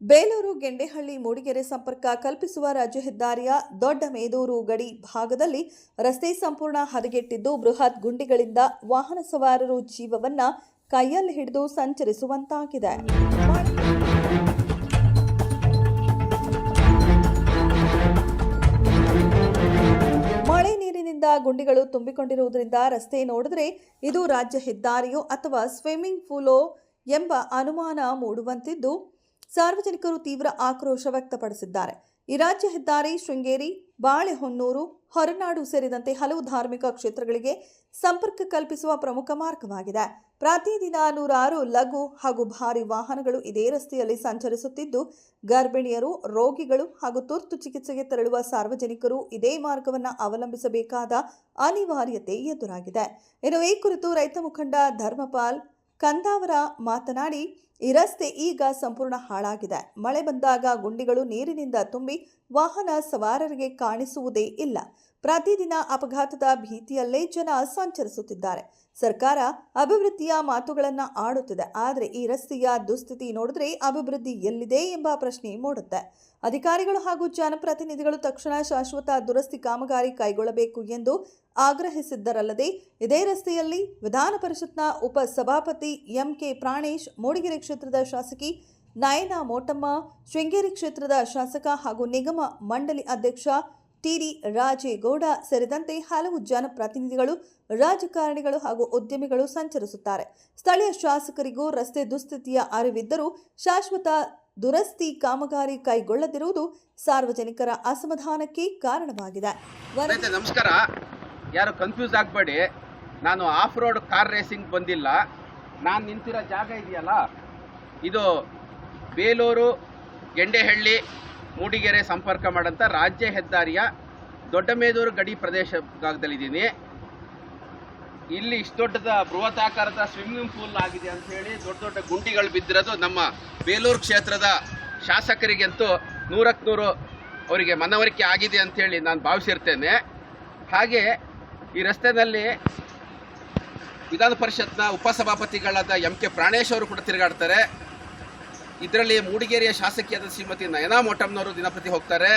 ಬೇಲೂರು ಗೆಂಡೆಹಳ್ಳಿ ಮೂಡಿಗೆರೆ ಸಂಪರ್ಕ ಕಲ್ಪಿಸುವ ರಾಜ್ಯ ಹೆದ್ದಾರಿಯ ದೊಡ್ಡ ಮೇದೂರು ಗಡಿ ಭಾಗದಲ್ಲಿ ರಸ್ತೆ ಸಂಪೂರ್ಣ ಹದಗೆಟ್ಟಿದ್ದು ಬೃಹತ್ ಗುಂಡಿಗಳಿಂದ ವಾಹನ ಸವಾರರು ಜೀವವನ್ನ ಕೈಯಲ್ಲಿ ಹಿಡಿದು ಸಂಚರಿಸುವಂತಾಗಿದೆ. ಮಳೆ ನೀರಿನಿಂದ ಗುಂಡಿಗಳು ತುಂಬಿಕೊಂಡಿರುವುದರಿಂದ ರಸ್ತೆ ನೋಡಿದರೆ ಇದು ರಾಜ್ಯ ಹೆದ್ದಾರಿಯೋ ಅಥವಾ ಸ್ವಿಮ್ಮಿಂಗ್ ಪೂಲೋ ಎಂಬ ಅನುಮಾನ ಮೂಡುವಂತಿದ್ದು ಸಾರ್ವಜನಿಕರು ತೀವ್ರ ಆಕ್ರೋಶ ವ್ಯಕ್ತಪಡಿಸಿದ್ದಾರೆ. ಈ ರಾಜ್ಯ ಹೆದ್ದಾರಿ ಶೃಂಗೇರಿ, ಬಾಳೆಹೊನ್ನೂರು, ಹೊರನಾಡು ಸೇರಿದಂತೆ ಹಲವು ಧಾರ್ಮಿಕ ಕ್ಷೇತ್ರಗಳಿಗೆ ಸಂಪರ್ಕ ಕಲ್ಪಿಸುವ ಪ್ರಮುಖ ಮಾರ್ಗವಾಗಿದೆ. ಪ್ರತಿದಿನ ನೂರಾರು ಲಘು ಹಾಗೂ ಭಾರಿ ವಾಹನಗಳು ಇದೇ ರಸ್ತೆಯಲ್ಲಿ ಸಂಚರಿಸುತ್ತಿದ್ದು ಗರ್ಭಿಣಿಯರು, ರೋಗಿಗಳು ಹಾಗೂ ತುರ್ತು ಚಿಕಿತ್ಸೆಗೆ ತೆರಳುವ ಸಾರ್ವಜನಿಕರು ಇದೇ ಮಾರ್ಗವನ್ನು ಅವಲಂಬಿಸಬೇಕಾದ ಅನಿವಾರ್ಯತೆ ಎದುರಾಗಿದೆ. ಇನ್ನು ಈ ಕುರಿತು ರೈತ ಮುಖಂಡ ಧರ್ಮಪಾಲ್ ಕಂದಾವರ ಮಾತನಾಡಿ, ಈ ರಸ್ತೆ ಈಗ ಸಂಪೂರ್ಣ ಹಾಳಾಗಿದೆ. ಮಳೆ ಬಂದಾಗ ಗುಂಡಿಗಳು ನೀರಿನಿಂದ ತುಂಬಿ ವಾಹನ ಸವಾರರಿಗೆ ಕಾಣಿಸುವುದೇ ಇಲ್ಲ. ಪ್ರತಿದಿನ ಅಪಘಾತದ ಭೀತಿಯಲ್ಲೇ ಜನ ಸಂಚರಿಸುತ್ತಿದ್ದಾರೆ. ಸರ್ಕಾರ ಅಭಿವೃದ್ಧಿಯ ಮಾತುಗಳನ್ನು ಆಡುತ್ತಿದೆ, ಆದರೆ ಈ ರಸ್ತೆಯ ದುಸ್ಥಿತಿ ನೋಡಿದ್ರೆ ಅಭಿವೃದ್ಧಿ ಎಲ್ಲಿದೆ ಎಂಬ ಪ್ರಶ್ನೆ ಮೂಡುತ್ತೆ. ಅಧಿಕಾರಿಗಳು ಹಾಗೂ ಜನಪ್ರತಿನಿಧಿಗಳು ತಕ್ಷಣ ಶಾಶ್ವತ ದುರಸ್ತಿ ಕಾಮಗಾರಿ ಕೈಗೊಳ್ಳಬೇಕು ಎಂದು ಆಗ್ರಹಿಸಿದ್ದರಲ್ಲದೆ ಇದೇ ರಸ್ತೆಯಲ್ಲಿ ವಿಧಾನ ಪರಿಷತ್ನ ಉಪ ಸಭಾಪತಿ ಎಂಕೆ ಪ್ರಾಣೇಶ್, ಮೂಡಿಗೆರೆ ಕ್ಷೇತ್ರದ ಶಾಸಕಿ ನಯನಾ ಮೋಟಮ್ಮ, ಶೃಂಗೇರಿ ಕ್ಷೇತ್ರದ ಶಾಸಕ ಹಾಗೂ ನಿಗಮ ಮಂಡಳಿ ಅಧ್ಯಕ್ಷ ಟಿಡಿ ರಾಜೇಗೌಡ ಸೇರಿದಂತೆ ಹಲವು ಜನಪ್ರತಿನಿಧಿಗಳು, ರಾಜಕಾರಣಿಗಳು ಹಾಗೂ ಉದ್ಯಮಿಗಳು ಸಂಚರಿಸುತ್ತಾರೆ. ಸ್ಥಳೀಯ ಶಾಸಕರಿಗೂ ರಸ್ತೆ ದುಸ್ಥಿತಿಯ ಅರಿವಿದ್ದರೂ ಶಾಶ್ವತ ದುರಸ್ತಿ ಕಾಮಗಾರಿ ಕೈಗೊಳ್ಳದಿರುವುದು ಸಾರ್ವಜನಿಕರ ಅಸಮಾಧಾನಕ್ಕೆ ಕಾರಣವಾಗಿದೆ. ನಮಸ್ಕಾರ. ಯಾರು ಕನ್ಫ್ಯೂಸ್ ಆಗಬೇಡಿ, ನಾನು ಆಫ್ ರೋಡ್ ಕಾರ್ ರೇಸಿಂಗ್ ಬಂದಿಲ್ಲ. ನಾನು ನಿಂತಿರೋ ಜಾಗ ಇದೆಯಲ್ಲ, ಇದು ಬೇಲೂರು ಗೆಂಡೆಹಳ್ಳಿ ಮೂಡಿಗೆರೆ ಸಂಪರ್ಕ ಮಾಡೋಂಥ ರಾಜ್ಯ ಹೆದ್ದಾರಿಯ ದೊಡ್ಡ ಮೇದೂರು ಗಡಿ ಪ್ರದೇಶ ಭಾಗದಲ್ಲಿದ್ದೀನಿ. ಇಲ್ಲಿ ಇಷ್ಟು ದೊಡ್ಡದ ಬೃಹತಾಕಾರದ ಸ್ವಿಮ್ಮಿಂಗ್ ಪೂಲ್ ಆಗಿದೆ ಅಂತ ಹೇಳಿ ದೊಡ್ಡ ದೊಡ್ಡ ಗುಂಡಿಗಳು ಬಿದ್ದಿರೋದು ನಮ್ಮ ಬೇಲೂರು ಕ್ಷೇತ್ರದ ಶಾಸಕರಿಗಂತೂ 100ಕ್ಕೆ 100 ಅವರಿಗೆ ಮನವರಿಕೆ ಆಗಿದೆ ಅಂಥೇಳಿ ನಾನು ಭಾವಿಸಿರ್ತೇನೆ. ಹಾಗೆ ಈ ರಸ್ತೆಯಲ್ಲಿ ವಿಧಾನ ಪರಿಷತ್ನ ಉಪಸಭಾಪತಿಗಳಾದ ಎಂಕೆ ಪ್ರಾಣೇಶ್ ಅವರು ಕೂಡ ತಿರುಗಾಡ್ತಾರೆ. ಇದರಲ್ಲಿ ಮೂಡಿಗೆರೆಯ ಶಾಸಕಿಯಾದ ಶ್ರೀಮತಿ ನಯನಾ ಮೋಟಮ್ನವರು ದಿನಪ್ರತಿ ಹೋಗ್ತಾರೆ.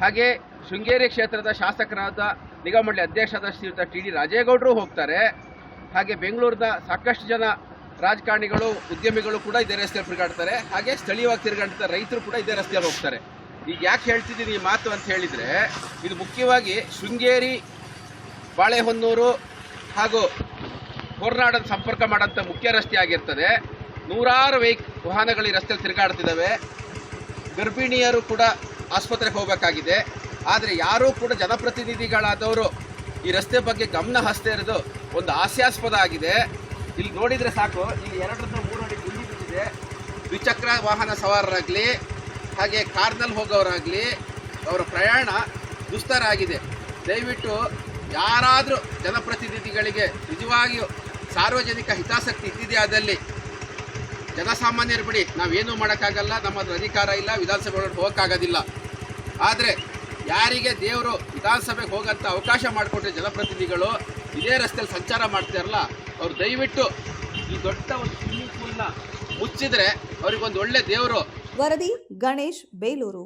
ಹಾಗೆ ಶೃಂಗೇರಿ ಕ್ಷೇತ್ರದ ಶಾಸಕರಾದ ನಿಗಮ ಮಂಡಳಿ ಅಧ್ಯಕ್ಷರಾದ ಶ್ರೀಯುತ ಟಿಡಿ ರಾಜೇಗೌಡರು ಹೋಗ್ತಾರೆ. ಹಾಗೆ ಬೆಂಗಳೂರಿನ ಸಾಕಷ್ಟು ಜನ ರಾಜಕಾರಣಿಗಳು, ಉದ್ಯಮಿಗಳು ಕೂಡ ಇದೇ ರಸ್ತೆಯಲ್ಲಿ ತಿರುಗಾಡ್ತಾರೆ. ಹಾಗೆ ಸ್ಥಳೀಯವಾಗಿ ತಿರುಗಾಡ್ತಾರೆ ರೈತರು ಕೂಡ ಇದೇ ರಸ್ತೆಯಲ್ಲಿ ಹೋಗ್ತಾರೆ. ಈಗ ಯಾಕೆ ಹೇಳ್ತಿದ್ದೀನಿ ಈ ಮಾತು ಅಂತ ಹೇಳಿದರೆ, ಇದು ಮುಖ್ಯವಾಗಿ ಶೃಂಗೇರಿ, ಬಾಳೆಹೊನ್ನೂರು ಹಾಗೂ ಹೊರನಾಡನ್ನು ಸಂಪರ್ಕ ಮಾಡೋಂಥ ಮುಖ್ಯ ರಸ್ತೆ ಆಗಿರ್ತದೆ. ನೂರಾರು ವಾಹನಗಳು ಈ ರಸ್ತೆಯಲ್ಲಿ ತಿರುಗಾಡ್ತಿದ್ದಾವೆ. ಗರ್ಭಿಣಿಯರು ಕೂಡ ಆಸ್ಪತ್ರೆಗೆ ಹೋಗಬೇಕಾಗಿದೆ. ಆದರೆ ಯಾರೂ ಕೂಡ ಜನಪ್ರತಿನಿಧಿಗಳಾದವರು ಈ ರಸ್ತೆ ಬಗ್ಗೆ ಗಮನ ಹರಿಸ್ತಾ ಇರೋದು ಒಂದು ಹಾಸ್ಯಾಸ್ಪದ ಆಗಿದೆ. ಇಲ್ಲಿ ನೋಡಿದರೆ ಸಾಕು, ಇಲ್ಲಿ 2-3 ಅಡಿ ಗುಂಡಿ ಬಿದ್ದಿದೆ. ದ್ವಿಚಕ್ರ ವಾಹನ ಸವಾರರಾಗಲಿ ಹಾಗೆ ಕಾರ್ನಲ್ಲಿ ಹೋಗೋರಾಗಲಿ ಅವರ ಪ್ರಯಾಣ ದುಸ್ತರ ಆಗಿದೆ. ದಯವಿಟ್ಟು ಯಾರಾದರೂ ಜನಪ್ರತಿನಿಧಿಗಳಿಗೆ ನಿಜವಾಗಿಯೂ ಸಾರ್ವಜನಿಕ ಹಿತಾಸಕ್ತಿ ಇದ್ದಿದೆಯಾದಲ್ಲಿ ಜನಸಾಮಾನ್ಯರು ಬಿಡಿ, ನಾವೇನೂ ಮಾಡೋಕ್ಕಾಗಲ್ಲ, ನಮ್ಮದು ಅಧಿಕಾರ ಇಲ್ಲ, ವಿಧಾನಸಭೆ ಒಳಗೆ ಹೋಗೋಕ್ಕಾಗೋದಿಲ್ಲ. ಆದರೆ ಯಾರಿಗೆ ದೇವರು ವಿಧಾನಸಭೆಗೆ ಹೋಗೋಂಥ ಅವಕಾಶ ಮಾಡಿಕೊಟ್ರೆ ಜನಪ್ರತಿನಿಧಿಗಳು ಇದೇ ರಸ್ತೆಯಲ್ಲಿ ಸಂಚಾರ ಮಾಡ್ತಾರಲ್ಲ, ಅವ್ರು ದಯವಿಟ್ಟು ಈ ದೊಡ್ಡ ಒಂದು ಸ್ವಿಮ್ಮಿಂಗ್ ಪೂಲ್ನ ಮುಚ್ಚಿದ್ರೆ ಅವ್ರಿಗೊಂದು ಒಳ್ಳೆ ದೇವರು. ವರದಿ ಗಣೇಶ್, ಬೇಲೂರು.